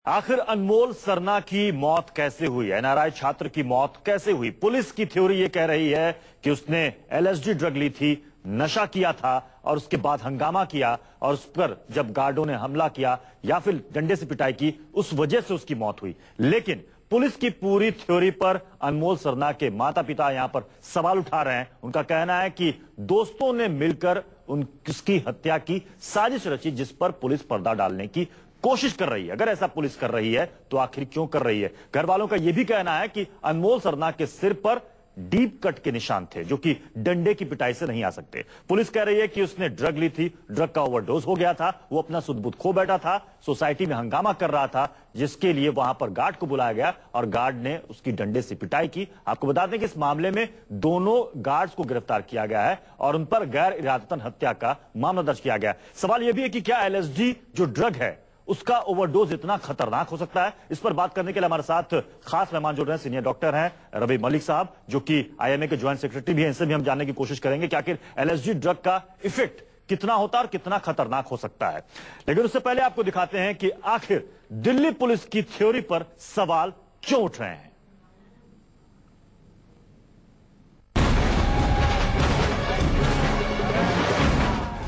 आखिर अनमोल सरना की मौत कैसे हुई? एनआरआई छात्र की मौत कैसे हुई? पुलिस की थ्योरी ये कह रही है कि उसने एलएसडी ड्रग ली थी, नशा किया था और उसके बाद हंगामा किया और उस पर जब गार्डों ने हमला किया या फिर डंडे से पिटाई की, उस वजह से उसकी मौत हुई। लेकिन पुलिस की पूरी थ्योरी पर अनमोल सरना के माता पिता यहां पर सवाल उठा रहे हैं। उनका कहना है कि दोस्तों ने मिलकर उसकी हत्या की साजिश रची, जिस पर पुलिस पर्दा डालने की कोशिश कर रही है। अगर ऐसा पुलिस कर रही है तो आखिर क्यों कर रही है? घर वालों का यह भी कहना है कि अनमोल सरना के सिर पर डीप कट के निशान थे, जो कि डंडे की पिटाई से नहीं आ सकते। पुलिस कह रही है कि उसने ड्रग ली थी, ड्रग का ओवरडोज हो गया था, वो अपना सुध-बुध खो बैठा था, सोसाइटी में हंगामा कर रहा था, जिसके लिए वहां पर गार्ड को बुलाया गया और गार्ड ने उसकी डंडे से पिटाई की। आपको बता दें कि इस मामले में दोनों गार्ड्स को गिरफ्तार किया गया है और उन पर गैर इरादतन हत्या का मामला दर्ज किया गया है। सवाल यह भी है कि क्या एलएसडी जो ड्रग है उसका ओवरडोज इतना खतरनाक हो सकता है? इस पर बात करने के लिए हमारे साथ खास मेहमान जुड़ रहे हैं, सीनियर डॉक्टर हैं रवि मलिक साहब, जो कि आईएमए के ज्वाइंट सेक्रेटरी भी हैं। इनसे भी हम जानने की कोशिश करेंगे कि आखिर एलएसडी ड्रग का इफेक्ट कितना होता है और कितना खतरनाक हो सकता है। लेकिन उससे पहले आपको दिखाते हैं कि आखिर दिल्ली पुलिस की थ्योरी पर सवाल क्यों उठ रहे हैं।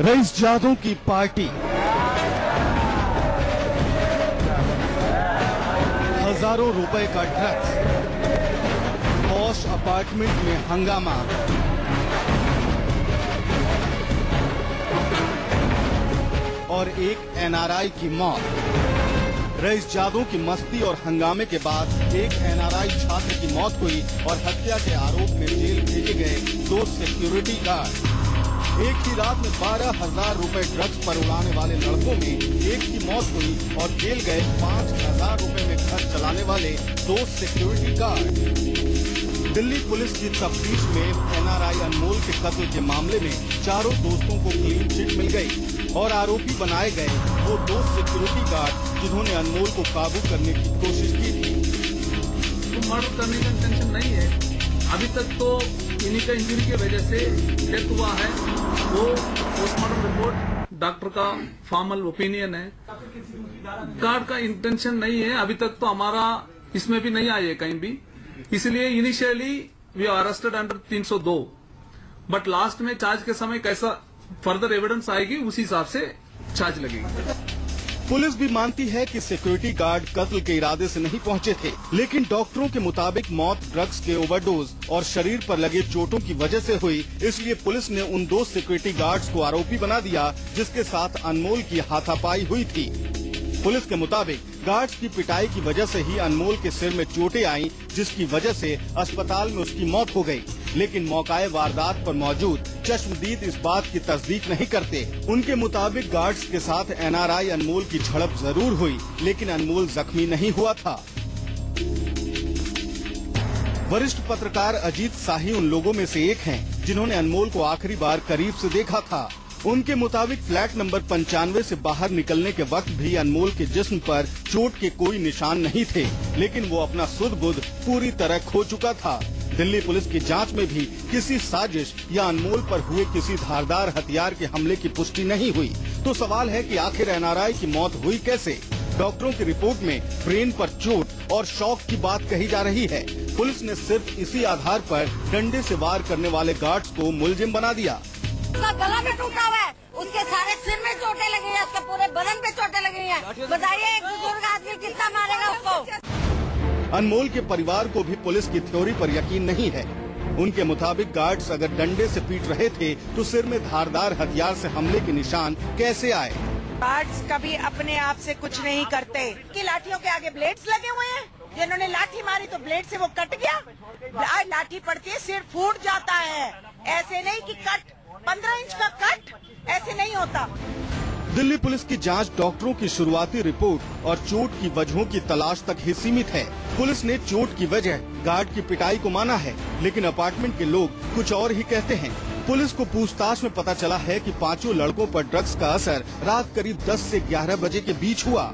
रईस जादों की पार्टी, हजारों रुपए का ड्रग्स, पॉश अपार्टमेंट में हंगामा, और एक एनआरआई की मौत। रईस जादों की मस्ती और हंगामे के बाद एक एनआरआई छात्र की मौत हुई और हत्या के आरोप में जेल भेजे गए 2 सिक्योरिटी गार्ड। एक ही रात में 12,000 रुपए ड्रग्स पर उड़ाने वाले लड़कों में एक की मौत हुई और जेल गए 5,000 रुपए में घर चलाने वाले 2 सिक्योरिटी गार्ड। दिल्ली पुलिस की तफ्तीश में एनआरआई अनमोल के कत्ल के मामले में चारों दोस्तों को क्लीन चिट मिल गई और आरोपी बनाए गए वो 2 सिक्योरिटी गार्ड जिन्होंने अनमोल को काबू करने की कोशिश की थी। तो मर्डर करने का इंटेंशन नहीं है। अभी तक तो इन्हीं का इंजरी की वजह से डेथ हुआ है। वो पोस्टमार्टम रिपोर्ट डॉक्टर का फॉर्मल ओपिनियन है। गार्ड का इंटेंशन नहीं है, अभी तक तो हमारा इसमें भी नहीं आई है कहीं भी। इसलिए initially we are arrested under 302, but last में चार्ज के समय कैसा फर्दर एविडेंस आएगी उसी हिसाब से चार्ज लगेगी। पुलिस भी मानती है कि सिक्योरिटी गार्ड कत्ल के इरादे से नहीं पहुंचे थे, लेकिन डॉक्टरों के मुताबिक मौत ड्रग्स के ओवरडोज और शरीर पर लगे चोटों की वजह से हुई। इसलिए पुलिस ने उन 2 सिक्योरिटी गार्ड्स को आरोपी बना दिया जिसके साथ अनमोल की हाथापाई हुई थी। पुलिस के मुताबिक गार्ड्स की पिटाई की वजह से ही अनमोल के सिर में चोटें आईं, जिसकी वजह से अस्पताल में उसकी मौत हो गई। लेकिन मौकाए वारदात पर मौजूद चश्मदीद इस बात की तस्दीक नहीं करते। उनके मुताबिक गार्ड्स के साथ एनआरआई अनमोल की झड़प जरूर हुई, लेकिन अनमोल जख्मी नहीं हुआ था। वरिष्ठ पत्रकार अजीत शाही उन लोगों में से एक हैं जिन्होंने अनमोल को आखिरी बार करीब से देखा था। उनके मुताबिक फ्लैट नंबर 95 से बाहर निकलने के वक्त भी अनमोल के जिस्म पर चोट के कोई निशान नहीं थे, लेकिन वो अपना सुध-बुध पूरी तरह खो चुका था। दिल्ली पुलिस की जांच में भी किसी साजिश या अनमोल पर हुए किसी धारदार हथियार के हमले की पुष्टि नहीं हुई। तो सवाल है कि आखिर एनआरआई की मौत हुई कैसे? डॉक्टरों की रिपोर्ट में ब्रेन पर चोट और शॉक की बात कही जा रही है। पुलिस ने सिर्फ इसी आधार पर डंडे से वार करने वाले गार्ड्स को मुलजिम बना दिया। उसका गला में टूटा हुआ है, उसके सारे सिर में चोटें लगी हैं, उसके पूरे बदन पे चोटें लगी हैं। बताइए एक बुजुर्ग आदमी कितना मारेगा उसको? अनमोल के परिवार को भी पुलिस की थ्योरी पर यकीन नहीं है। उनके मुताबिक गार्ड्स अगर डंडे से पीट रहे थे तो सिर में धारदार हथियार से हमले के निशान कैसे आए? गार्ड्स कभी अपने आप से कुछ नहीं करते। कि लाठियों के आगे ब्लेड्स लगे हुए हैं, जिन्होंने लाठी मारी तो ब्लेड से वो कट गया। लाठी पड़ती है सिर फूट जाता है, ऐसे नहीं कि कट 15 इंच का कट ऐसे नहीं होता। दिल्ली पुलिस की जांच डॉक्टरों की शुरुआती रिपोर्ट और चोट की वजहों की तलाश तक ही सीमित है। पुलिस ने चोट की वजह गार्ड की पिटाई को माना है, लेकिन अपार्टमेंट के लोग कुछ और ही कहते हैं। पुलिस को पूछताछ में पता चला है कि 5 लड़कों पर ड्रग्स का असर रात करीब 10 से 11 बजे के बीच हुआ।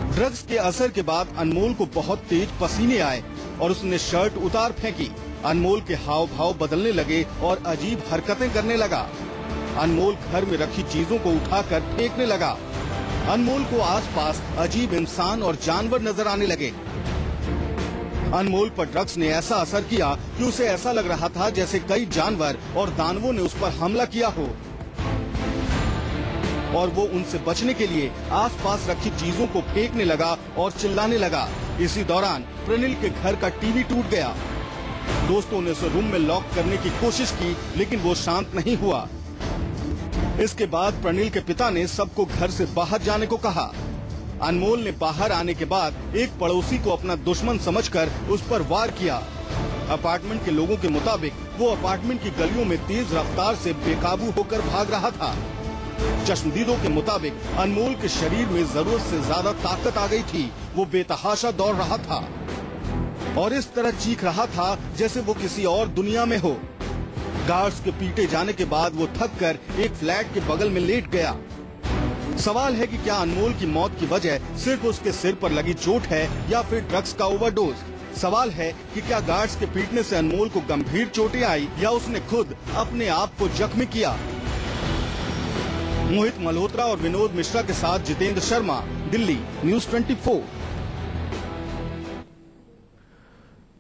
ड्रग्स के असर के बाद अनमोल को बहुत तेज पसीने आए और उसने शर्ट उतार फेंकी। अनमोल के हाव भाव बदलने लगे और अजीब हरकतें करने लगा। अनमोल घर में रखी चीजों को उठाकर फेंकने लगा। अनमोल को आसपास अजीब इंसान और जानवर नजर आने लगे। अनमोल पर ड्रग्स ने ऐसा असर किया कि उसे ऐसा लग रहा था जैसे कई जानवर और दानवों ने उस पर हमला किया हो और वो उनसे बचने के लिए आसपास रखी चीजों को फेंकने लगा और चिल्लाने लगा। इसी दौरान प्रणिल के घर का टीवी टूट गया। दोस्तों ने उसे रूम में लॉक करने की कोशिश की, लेकिन वो शांत नहीं हुआ। इसके बाद प्रणिल के पिता ने सबको घर से बाहर जाने को कहा। अनमोल ने बाहर आने के बाद एक पड़ोसी को अपना दुश्मन समझकर उस पर वार किया। अपार्टमेंट के लोगों के मुताबिक वो अपार्टमेंट की गलियों में तेज रफ्तार से बेकाबू होकर भाग रहा था। चश्मदीदों के मुताबिक अनमोल के शरीर में जरूरत से ज्यादा ताकत आ गई थी। वो बेतहाशा दौड़ रहा था और इस तरह चीख रहा था जैसे वो किसी और दुनिया में हो। गार्ड्स के पीटे जाने के बाद वो थककर एक फ्लैट के बगल में लेट गया। सवाल है कि क्या अनमोल की मौत की वजह सिर्फ उसके सिर पर लगी चोट है या फिर ड्रग्स का ओवरडोज। सवाल है कि क्या गार्ड्स के पीटने से अनमोल को गंभीर चोटें आई या उसने खुद अपने आप को जख्मी किया। मोहित मल्होत्रा और विनोद मिश्रा के साथ जितेंद्र शर्मा, दिल्ली, न्यूज़ 24।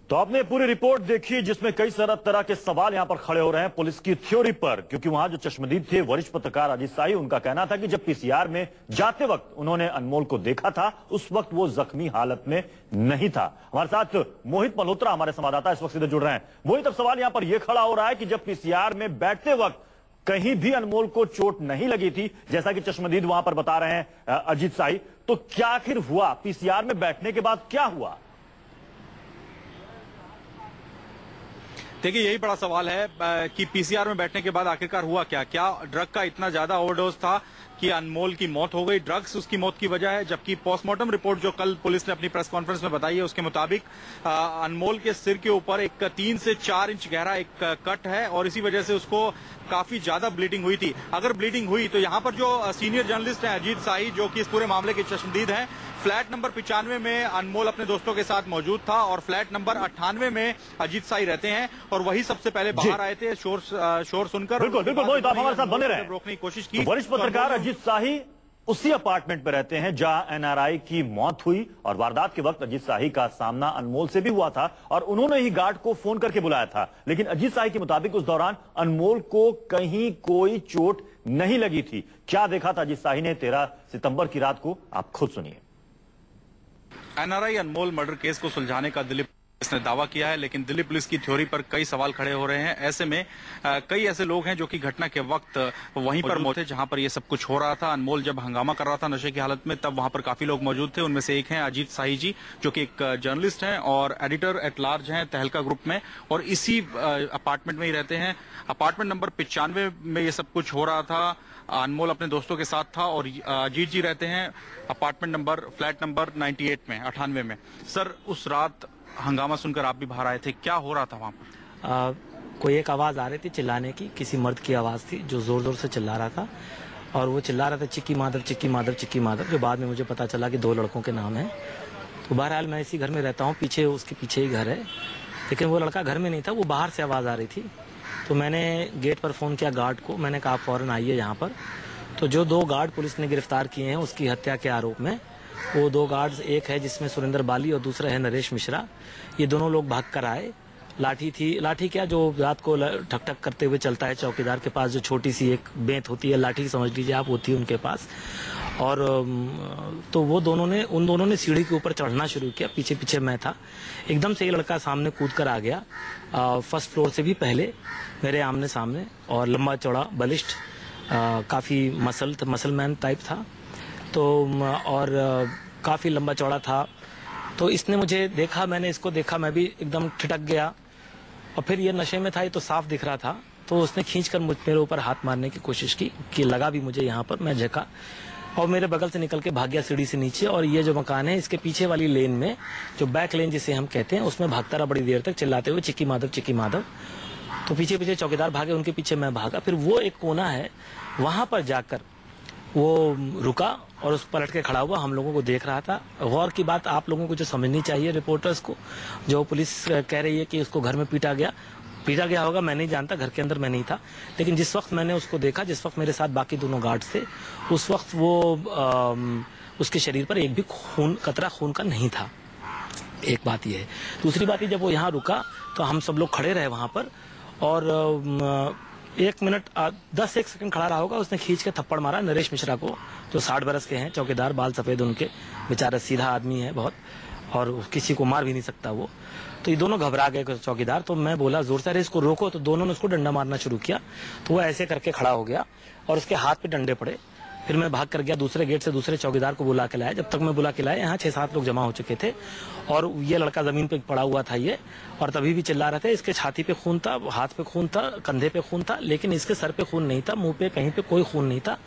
तो आपने पूरी रिपोर्ट देखी जिसमें कई तरह के सवाल यहां पर खड़े हो रहे हैं पुलिस की थ्योरी पर, क्योंकि वहां जो चश्मदीद थे वरिष्ठ पत्रकार अजीत शाही, उनका कहना था कि जब पीसीआर में जाते वक्त उन्होंने अनमोल को देखा था उस वक्त वो जख्मी हालत में नहीं था। हमारे साथ मोहित मल्होत्रा हमारे संवाददाता इस वक्त सीधे जुड़ रहे हैं। मोहित, अब सवाल यहां पर यह खड़ा हो रहा है कि जब पीसीआर में बैठते वक्त कहीं भी अनमोल को चोट नहीं लगी थी, जैसा कि चश्मदीद वहां पर बता रहे हैं अजीत शाही, तो क्या आखिर हुआ? पीसीआर में बैठने के बाद क्या हुआ? देखिए, यही बड़ा सवाल है कि पीसीआर में बैठने के बाद आखिरकार हुआ क्या? क्या ड्रग का इतना ज्यादा ओवरडोज था कि अनमोल की मौत हो गई? ड्रग्स उसकी मौत की वजह है, जबकि पोस्टमार्टम रिपोर्ट जो कल पुलिस ने अपनी प्रेस कॉन्फ्रेंस में बताई है उसके मुताबिक अनमोल के सिर के ऊपर एक 3 से 4 इंच गहरा एक कट है और इसी वजह से उसको काफी ज्यादा ब्लीडिंग हुई थी। अगर ब्लीडिंग हुई तो यहाँ पर जो सीनियर जर्नलिस्ट हैं अजीत शाही, जो कि इस पूरे मामले के चश्मदीद हैं, फ्लैट नंबर 95 में अनमोल अपने दोस्तों के साथ मौजूद था और फ्लैट नंबर 98 में अजीत शाही रहते हैं और वही सबसे पहले बाहर आए थे शोर सुनकर। बिल्कुल मोहित, आप हमारे साथ बने रहे। रोकने की कोशिश की। वरिष्ठ पत्रकार अजीत शाही उसी अपार्टमेंट में रहते हैं जहां एनआरआई की मौत हुई और वारदात के वक्त अजीत शाही का सामना अनमोल से भी हुआ था और उन्होंने ही गार्ड को फोन करके बुलाया था। लेकिन अजीत शाही के मुताबिक उस दौरान अनमोल को कहीं कोई चोट नहीं लगी थी। क्या देखा था अजीत शाही ने 13 सितंबर की रात को, आप खुद सुनिए। एनआरआई अनमोल मर्डर केस को सुलझाने का दिल्ली पुलिस ने दावा किया है, लेकिन दिल्ली पुलिस की थ्योरी पर कई सवाल खड़े हो रहे हैं। ऐसे में कई ऐसे लोग हैं जो कि घटना के वक्त वहीं पर मौजूद थे जहां पर ये सब कुछ हो रहा था। अनमोल जब हंगामा कर रहा था नशे की हालत में, तब वहां पर काफी लोग मौजूद थे। उनमें से एक हैं अजीत शाही जी, जो कि एक जर्नलिस्ट हैं और एडिटर एट लार्ज हैं तहलका ग्रुप में, और इसी अपार्टमेंट में ही रहते हैं। अपार्टमेंट नंबर 95 में ये सब कुछ हो रहा था। अनमोल अपने दोस्तों के साथ था और अजीत जी रहते हैं अपार्टमेंट नंबर फ्लैट नंबर 98 में। सर, उस रात हंगामा सुनकर आप भी बाहर आए थे, क्या हो रहा था वहां पर? कोई एक आवाज आ रही थी चिल्लाने की, किसी मर्द की आवाज थी जो जोर जोर से चिल्ला रहा था और वो चिल्ला रहा था चिक्की माधव चिक्की माधव चिक्की माधव, जो बाद में मुझे पता चला कि 2 लड़कों के नाम है। तो बहरहाल मैं इसी घर में रहता हूँ, पीछे उसके पीछे ही घर है, लेकिन वो लड़का घर में नहीं था, वो बाहर से आवाज आ रही थी। तो मैंने गेट पर फोन किया गार्ड को, मैंने कहा फौरन आइए यहाँ पर। तो जो 2 गार्ड पुलिस ने गिरफ्तार किए हैं उसकी हत्या के आरोप में, वो 2 गार्ड्स, एक है जिसमें सुरेंद्र बाली और दूसरा है नरेश मिश्रा, ये दोनों लोग भाग कर आए। लाठी क्या, जो रात को ठक ठक करते हुए चलता है चौकीदार के पास, जो छोटी सी एक बेंत होती है, लाठी समझ लीजिए आप, होती है उनके पास। और तो वो उन दोनों ने सीढ़ी के ऊपर चढ़ना शुरू किया, पीछे पीछे मैं था। एकदम से ये लड़का सामने कूद कर आ गया, फर्स्ट फ्लोर से भी पहले मेरे आमने सामने, और लंबा चौड़ा बलिष्ठ, काफ़ी मसल मैन टाइप था, तो और काफ़ी लंबा चौड़ा था। तो इसने मुझे देखा, मैंने इसको देखा, मैं भी एकदम ठिठक गया। और फिर ये नशे में था, ये तो साफ दिख रहा था, तो उसने खींचकर मेरे ऊपर हाथ मारने की कोशिश की कि लगा भी मुझे यहाँ पर। मैं झका और मेरे बगल से निकल के भाग गया सीढ़ी से नीचे। और ये जो मकान है इसके पीछे वाली लेन में, जो बैक लेन जिसे हम कहते हैं, उसमें भागता रहा बड़ी देर तक चिल्लाते हुए चिक्की माधव चिक्की माधव। तो पीछे पीछे चौकीदार भागे, उनके पीछे मैं भागा। फिर वो एक कोना है, वहां पर जाकर वो रुका और उस पलट के खड़ा हुआ, हम लोगों को देख रहा था। गौर की बात आप लोगों को जो समझनी चाहिए, रिपोर्टर्स को, जो पुलिस कह रही है कि उसको घर में पीटा गया, पीटा गया होगा मैं नहीं जानता, घर के अंदर मैं नहीं था, लेकिन जिस वक्त मैंने उसको देखा, जिस वक्त मेरे साथ बाकी दोनों गार्ड्स थे, उस वक्त वो उसके शरीर पर एक भी कतरा खून का नहीं था। एक बात ये है। दूसरी बात ये, जब वो यहाँ रुका तो हम सब लोग खड़े रहे वहां पर, और 1 मिनट 10-1 सेकंड खड़ा रहा होगा। उसने खींच के थप्पड़ मारा नरेश मिश्रा को, जो 60 बरस के हैं, चौकीदार, बाल सफेद उनके, बेचारा सीधा आदमी है बहुत, और किसी को मार भी नहीं सकता वो। तो ये दोनों घबरा गए चौकीदार। तो मैं बोला जोर से, अरे इसको रोको, तो दोनों ने उसको डंडा मारना शुरू किया। तो वो ऐसे करके खड़ा हो गया और उसके हाथ पे डंडे पड़े। फिर मैं भाग कर गया दूसरे गेट से, दूसरे चौकीदार को बुला के लाया। जब तक मैं बुला के लाया, यहाँ 6-7 लोग जमा हो चुके थे, और ये लड़का जमीन पे पड़ा हुआ था ये, और तभी भी चिल्ला रहे थे। इसके छाती पे खून था, हाथ पे खून था, कंधे पे खून था, लेकिन इसके सर पे खून नहीं था, मुंह पे कहीं पे कोई खून नहीं था।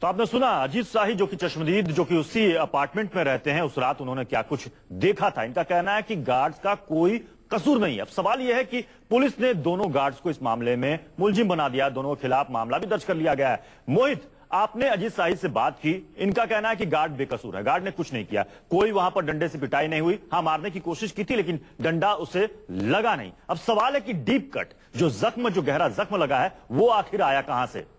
तो आपने सुना अजीत शाही, जो कि चश्मदीद, जो कि उसी अपार्टमेंट में रहते हैं, उस रात उन्होंने क्या कुछ देखा था। इनका कहना है कि गार्ड्स का कोई कसूर नहीं है। अब सवाल यह है कि पुलिस ने दोनों गार्ड्स को इस मामले में मुलजिम बना दिया, दोनों के खिलाफ मामला भी दर्ज कर लिया गया है। मोहित, आपने अजीत शाही से बात की, इनका कहना है कि गार्ड बेकसूर है, गार्ड ने कुछ नहीं किया, कोई वहां पर डंडे से पिटाई नहीं हुई। हाँ, मारने की कोशिश की थी, लेकिन डंडा उसे लगा नहीं। अब सवाल है कि डीप कट, जो जख्म, जो गहरा जख्म लगा है, वो आखिर आया कहां से?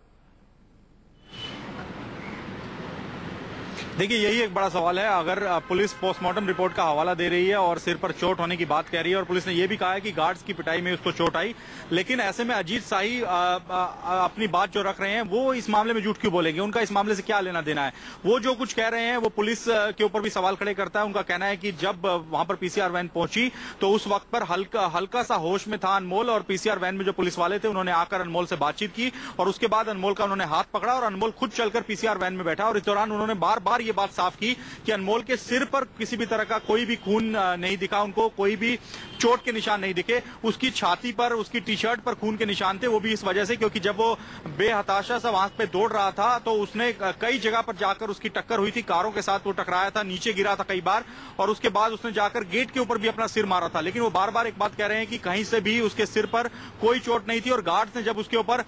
देखिए, यही एक बड़ा सवाल है। अगर पुलिस पोस्टमार्टम रिपोर्ट का हवाला दे रही है और सिर पर चोट होने की बात कह रही है, और पुलिस ने यह भी कहा है कि गार्ड्स की पिटाई में उसको चोट आई, लेकिन ऐसे में अजीत शाही अपनी बात जो रख रहे हैं, वो इस मामले में झूठ क्यों बोलेंगे? उनका इस मामले से क्या लेना देना है? वो जो कुछ कह रहे हैं वो पुलिस के ऊपर भी सवाल खड़े करता है। उनका कहना है कि जब वहां पर पीसीआर वैन पहुंची तो उस वक्त पर हल्का सा होश में था अनमोल, और पीसीआर वैन में जो पुलिस वाले थे उन्होंने आकर अनमोल से बातचीत की, और उसके बाद अनमोल का उन्होंने हाथ पकड़ा और अनमोल खुद चलकर पीसीआर वैन में बैठा। और इस दौरान उन्होंने बार बार ये बात साफ की कि अनमोल के सिर पर किसी भी तरह का कोई भी खून नहीं दिखा, उनको कोई भी चोट के निशान नहीं दिखे। उसकी छाती पर, उसकी टी शर्ट पर खून के निशान थे, वो भी इस वजह से क्योंकि जब वो बेहताशा से वहां पे दौड़ रहा था तो उसने कई जगह पर जाकर उसकी टक्कर हुई थी, कारों के साथ वो टकराया था, नीचे गिरा था कई बार, और उसके बाद उसने जाकर गेट के ऊपर भी अपना सिर मारा था। लेकिन वो बार बार एक बात कह रहे हैं कि कहीं से भी उसके सिर पर कोई चोट नहीं थी, और गार्ड्स ने जब उसके ऊपर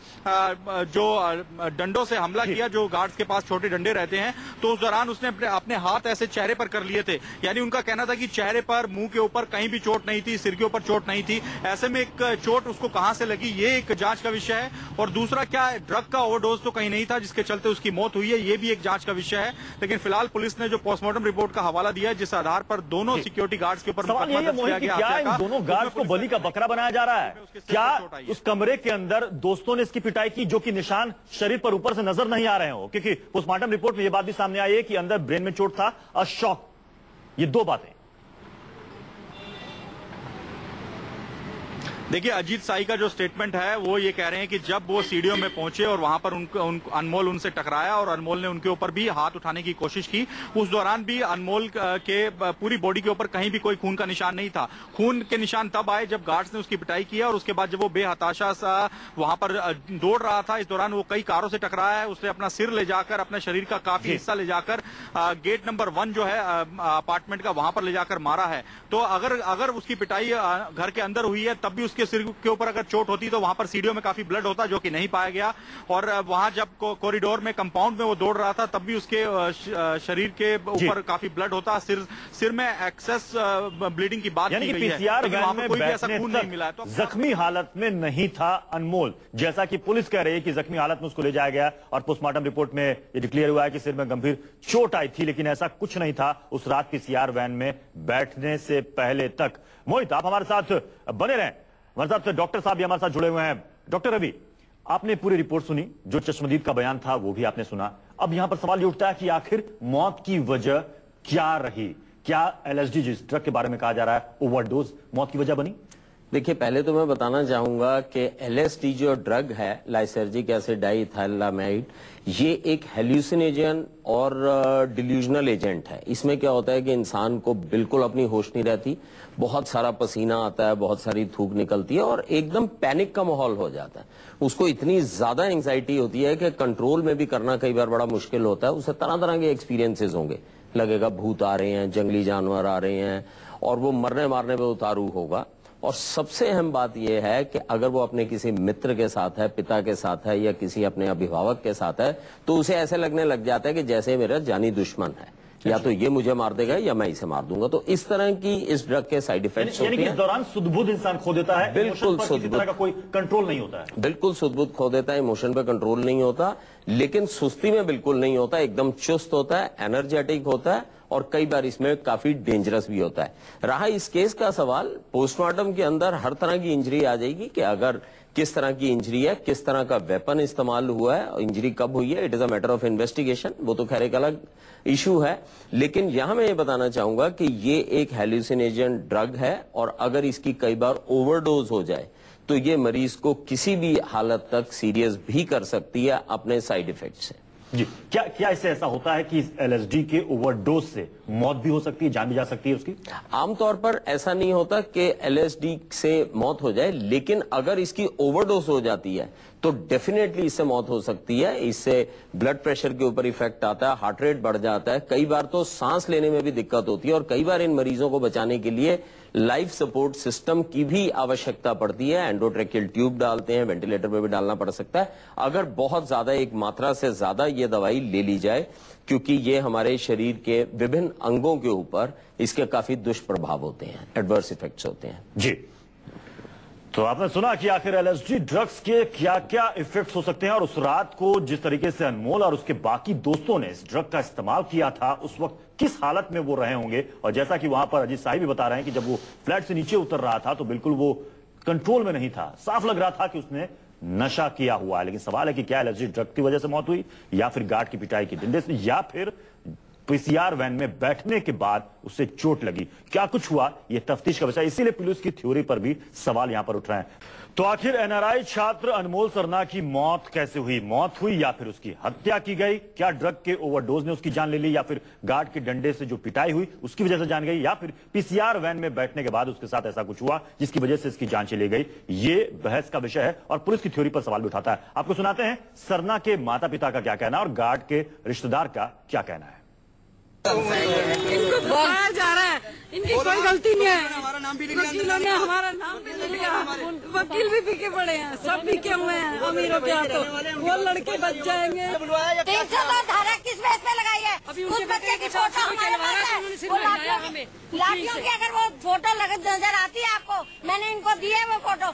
जो डंडों से हमला किया, जो गार्ड्स के पास छोटे डंडे रहते हैं, तो उस दौरान उसने अपने हाथ ऐसे चेहरे पर कर लिए थे। यानी उनका कहना था कि चेहरे पर, मुंह के ऊपर कहीं भी चोट नहीं थी, सिर के ऊपर चोट नहीं थी। ऐसे में एक चोट उसको कहां से लगी, ये एक जांच का विषय है। और दूसरा क्या है, ड्रग का ओवरडोज तो कहीं नहीं था जिसके चलते उसकी मौत हुई है, ये भी एक जांच का विषय है। लेकिन फिलहाल पुलिस ने जो पोस्टमार्टम रिपोर्ट का हवाला दिया है, जिस आधार पर दोनों सिक्योरिटी गार्ड्स के ऊपर मुकदमा दर्ज किया गया, क्या इन दोनों गार्ड्स को बलि का बकरा बनाया जा रहा है? क्या उस कमरे के अंदर दोस्तों ने इसकी पिटाई की, जो कि निशान शरीर पर ऊपर से नजर नहीं आ रहे हो? क्योंकि पोस्टमार्टम रिपोर्ट में यह बात भी सामने आई है कि अंदर ब्रेन में चोट था और शॉक, ये दो बातें। देखिए, अजीत शाही का जो स्टेटमेंट है वो ये कह रहे हैं कि जब वो सीढ़ियों में पहुंचे और वहां पर अनमोल उनसे टकराया और अनमोल ने उनके ऊपर भी हाथ उठाने की कोशिश की, उस दौरान भी अनमोल के पूरी बॉडी के ऊपर कहीं भी कोई खून का निशान नहीं था। खून के निशान तब आए जब गार्ड्स ने उसकी पिटाई की, और उसके बाद जब वो बेहताशा सा वहां पर दौड़ रहा था, इस दौरान वो कई कारों से टकराया है। उसने अपना सिर ले जाकर, अपने शरीर का काफी हिस्सा ले जाकर गेट नंबर 1 जो है अपार्टमेंट का, वहां पर ले जाकर मारा है। तो अगर उसकी पिटाई घर के अंदर हुई है, तब भी उसके सिर के ऊपर अगर चोट होती तो वहां पर सीढ़ियों में काफी ब्लड होता, जो कि नहीं पाया गया। और वहां जब कॉरिडोर में, कंपाउंड में वो दौड़ रहा था, तब भी उसके शरीर के ऊपर काफी ब्लड होता, सिर में एक्सेस ब्लीडिंग की बात की गई है, लेकिन वहां पर कोई भी ऐसा खून नहीं मिला। तो जख्मी हालत में नहीं था अनमोल, जैसा कि पुलिस कह रही है कि जख्मी हालत में उसको ले जाया गया, और पोस्टमार्टम रिपोर्ट में ये डिक्लेयर हुआ है कि सिर में गंभीर चोट आई थी, लेकिन ऐसा कुछ नहीं था उस रात पीसीआर वैन में बैठने से पहले तक। मोहित, आप हमारे साथ बने रहें, हमारे साथ डॉक्टर साहब भी हमारे साथ जुड़े हुए हैं। डॉक्टर रवि, आपने पूरी रिपोर्ट सुनी, जो चश्मदीद का बयान था वो भी आपने सुना। अब यहां पर सवाल ये उठता है कि आखिर मौत की वजह क्या रही? क्या एलएसडी, जिस ड्रग के बारे में कहा जा रहा है, ओवरडोज मौत की वजह बनी? देखिए, पहले तो मैं बताना चाहूंगा कि एलएसडी जो ड्रग है, लाइसर्जिक एसिड डाइथाइलामाइड, ये एक हेल्यूसिनेजन और डिल्यूजनल एजेंट है। इसमें क्या होता है कि इंसान को बिल्कुल अपनी होश नहीं रहती, बहुत सारा पसीना आता है, बहुत सारी थूक निकलती है, और एकदम पैनिक का माहौल हो जाता है। उसको इतनी ज्यादा एंग्जाइटी होती है कि कंट्रोल में भी करना कई बार बड़ा मुश्किल होता है। उसे तरह तरह के एक्सपीरियंसेस होंगे, लगेगा भूत आ रहे हैं, जंगली जानवर आ रहे हैं, और वो मरने मारने पे उतारू होगा। और सबसे अहम बात यह है कि अगर वो अपने किसी मित्र के साथ है, पिता के साथ है, या किसी अपने अभिभावक के साथ है, तो उसे ऐसे लगने लग जाता है कि जैसे मेरा जानी दुश्मन है। या तो ये मुझे मार देगा या मैं इसे मार दूंगा। तो इस तरह की इस ड्रग के साइड इफेक्ट्स होते हैं। इस दौरान सुध-बुध इंसान खो देता है, बिल्कुल सुध-बुध का कोई कंट्रोल नहीं होता है। बिल्कुल सुध-बुध खो देता है, इमोशन पे कंट्रोल नहीं होता, लेकिन सुस्ती में बिल्कुल नहीं होता, एकदम चुस्त होता है, एनर्जेटिक होता है और कई बार इसमें काफी डेंजरस भी होता है। रहा इस केस का सवाल, पोस्टमार्टम के अंदर हर तरह की इंजरी आ जाएगी कि अगर किस तरह की इंजरी है, किस तरह का वेपन इस्तेमाल हुआ है, इंजरी कब हुई है, it is a matter of investigation, वो तो खैर एक अलग इशू है। लेकिन यहां मैं ये बताना चाहूंगा कि ये एक हेलुसिनेजन ड्रग है और अगर इसकी कई बार ओवरडोज हो जाए तो ये मरीज को किसी भी हालत तक सीरियस भी कर सकती है अपने साइड इफेक्ट से। जी, क्या इससे ऐसा होता है कि एलएसडी के ओवरडोज से मौत भी हो सकती है, जान भी जा सकती है उसकी? आमतौर पर ऐसा नहीं होता कि एलएसडी से मौत हो जाए, लेकिन अगर इसकी ओवरडोज हो जाती है तो डेफिनेटली इससे मौत हो सकती है। इससे ब्लड प्रेशर के ऊपर इफेक्ट आता है, हार्ट रेट बढ़ जाता है, कई बार तो सांस लेने में भी दिक्कत होती है और कई बार इन मरीजों को बचाने के लिए लाइफ सपोर्ट सिस्टम की भी आवश्यकता पड़ती है। एंडोट्रेकियल ट्यूब डालते हैं, वेंटिलेटर पे भी डालना पड़ सकता है अगर बहुत ज्यादा एक मात्रा से ज्यादा ये दवाई ले ली जाए, क्योंकि ये हमारे शरीर के विभिन्न अंगों के ऊपर इसके काफी दुष्प्रभाव होते हैं, एडवर्स इफेक्ट्स होते हैं। जी, तो आपने सुना कि आखिर एलएसडी ड्रग्स के क्या क्या इफेक्ट्स हो सकते हैं और उस रात को जिस तरीके से अनमोल और उसके बाकी दोस्तों ने इस ड्रग का इस्तेमाल किया था, उस वक्त किस हालत में वो रहे होंगे। और जैसा कि वहां पर अजीत साहिब भी बता रहे हैं कि जब वो फ्लैट से नीचे उतर रहा था तो बिल्कुल वो कंट्रोल में नहीं था, साफ लग रहा था कि उसने नशा किया हुआ है। लेकिन सवाल है कि क्या एलएसडी ड्रग की वजह से मौत हुई या फिर गार्ड की पिटाई की डंडे से या फिर पीसीआर वैन में बैठने के बाद उससे चोट लगी, क्या कुछ हुआ, यह तफ्तीश का विषय। इसीलिए पुलिस की थ्योरी पर भी सवाल यहां पर उठ रहे हैं। तो आखिर एनआरआई छात्र अनमोल सरना की मौत कैसे हुई? मौत हुई या फिर उसकी हत्या की गई? क्या ड्रग के ओवरडोज ने उसकी जान ले ली या फिर गार्ड के डंडे से जो पिटाई हुई उसकी वजह से जान गई या फिर पीसीआर वैन में बैठने के बाद उसके साथ ऐसा कुछ हुआ जिसकी वजह से इसकी जान चली गई? ये बहस का विषय है और पुलिस की थ्योरी पर सवाल भी उठाता है। आपको सुनाते हैं सरना के माता पिता का क्या कहना है और गार्ड के रिश्तेदार का क्या कहना है। इनको बाहर जा रहा है, इनकी कोई गलती नहीं है। वकीलों ने हमारा नाम भी ले लिया, वकील भी पीके पड़े हैं, सब पीके हुए हैं अमीरों के हाथों। वो लड़के बच जाएंगे। 302 धारा किस बेस पे लगाई है? उस बच्चे की फोटो हमारे पास है, लाठियों की अगर वो फोटो नजर आती है आपको, मैंने इनको दी है वो फोटो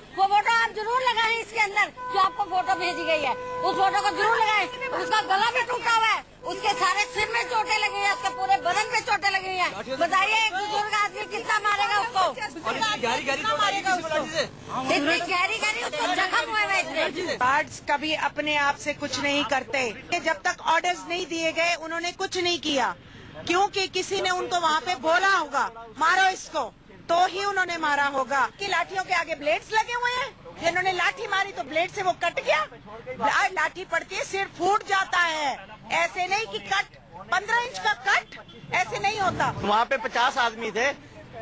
आप जरूर लगाएं इसके अंदर जो आपको फोटो भेजी गई है, उस फोटो को जरूर लगाएं। उसका गला भी टूटा हुआ है, उसके सारे सिर में चोटें लगी हैं, उसके पूरे बदन पे चोटें लगी हैं। बताइए एक बुजुर्ग आदमी कितना मारेगा उसको? इतनी गहरी उसको जख्म हुए हैं। गार्ड्स कभी अपने आप से कुछ नहीं करते, जब तक ऑर्डर्स नहीं दिए गए उन्होंने कुछ नहीं किया, क्योंकि किसी ने उनको वहाँ पे बोला होगा मारो इसको, तो ही उन्होंने मारा होगा। कि लाठियों के आगे ब्लेड्स लगे हुए हैं, जिन्होंने लाठी मारी तो ब्लेड से वो कट गया। लाठी पड़ती है, सिर फूट जाता है, ऐसे नहीं कि कट 15 इंच का कट ऐसे नहीं होता। वहाँ पे 50 आदमी थे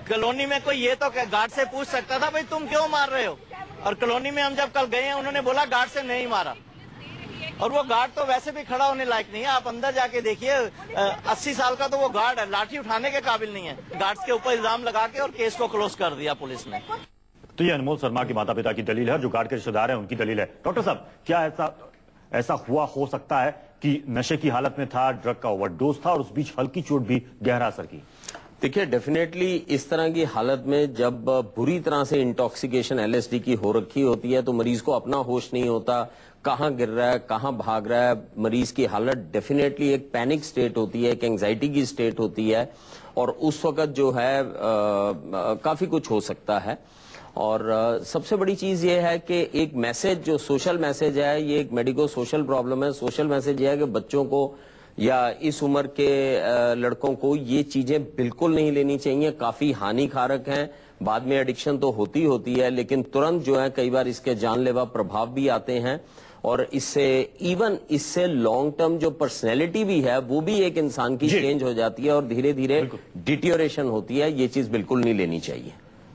कॉलोनी में, कोई ये तो गार्ड से पूछ सकता था भाई तुम क्यों मार रहे हो? और कॉलोनी में हम जब कल गए हैं उन्होंने बोला गार्ड से नहीं मारा, और वो गार्ड तो वैसे भी खड़ा होने लायक नहीं है। आप अंदर जाके देखिए, 80 साल का तो वो गार्ड है, लाठी उठाने के काबिल नहीं है। गार्ड्स के ऊपर इल्जाम लगा के और केस को क्लोज कर दिया पुलिस ने। तो ये अनमोल शर्मा के माता पिता की दलील है, जो गार्ड के रिश्तेदार हैं उनकी दलील है। डॉक्टर साहब, क्या ऐसा हुआ हो सकता है कि नशे की हालत में था, ड्रग का ओवरडोज था और उस बीच हल्की चोट भी गहरा असर की? देखिए, डेफिनेटली इस तरह की हालत में जब बुरी तरह से इंटॉक्सिकेशन एलएसडी की हो रखी होती है तो मरीज को अपना होश नहीं होता, कहां गिर रहा है, कहां भाग रहा है। मरीज की हालत डेफिनेटली एक पैनिक स्टेट होती है, एक एंजाइटी की स्टेट होती है और उस वक्त जो है काफी कुछ हो सकता है। और सबसे बड़ी चीज ये है कि एक मैसेज जो सोशल मैसेज है, ये एक मेडिको सोशल प्रॉब्लम है। सोशल मैसेज ये है कि बच्चों को या इस उम्र के लड़कों को ये चीजें बिल्कुल नहीं लेनी चाहिए, काफी हानिकारक हैं। बाद में एडिक्शन तो होती है, लेकिन तुरंत जो है कई बार इसके जानलेवा प्रभाव भी आते हैं और इससे लॉन्ग टर्म जो पर्सनैलिटी भी है वो भी एक इंसान की चेंज हो जाती है और धीरे धीरे डिटीरियोरेशन होती है। ये चीज बिल्कुल नहीं लेनी चाहिए।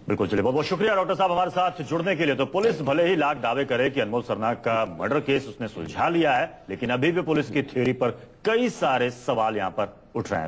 बिल्कुल, चलिए बहुत बहुत शुक्रिया डॉक्टर साहब हमारे साथ जुड़ने के लिए। तो पुलिस भले ही लाख दावे करे कि अनमोल सरना का मर्डर केस उसने सुलझा लिया है, लेकिन अभी भी पुलिस की थ्योरी पर कई सारे सवाल यहां पर उठ रहे हैं।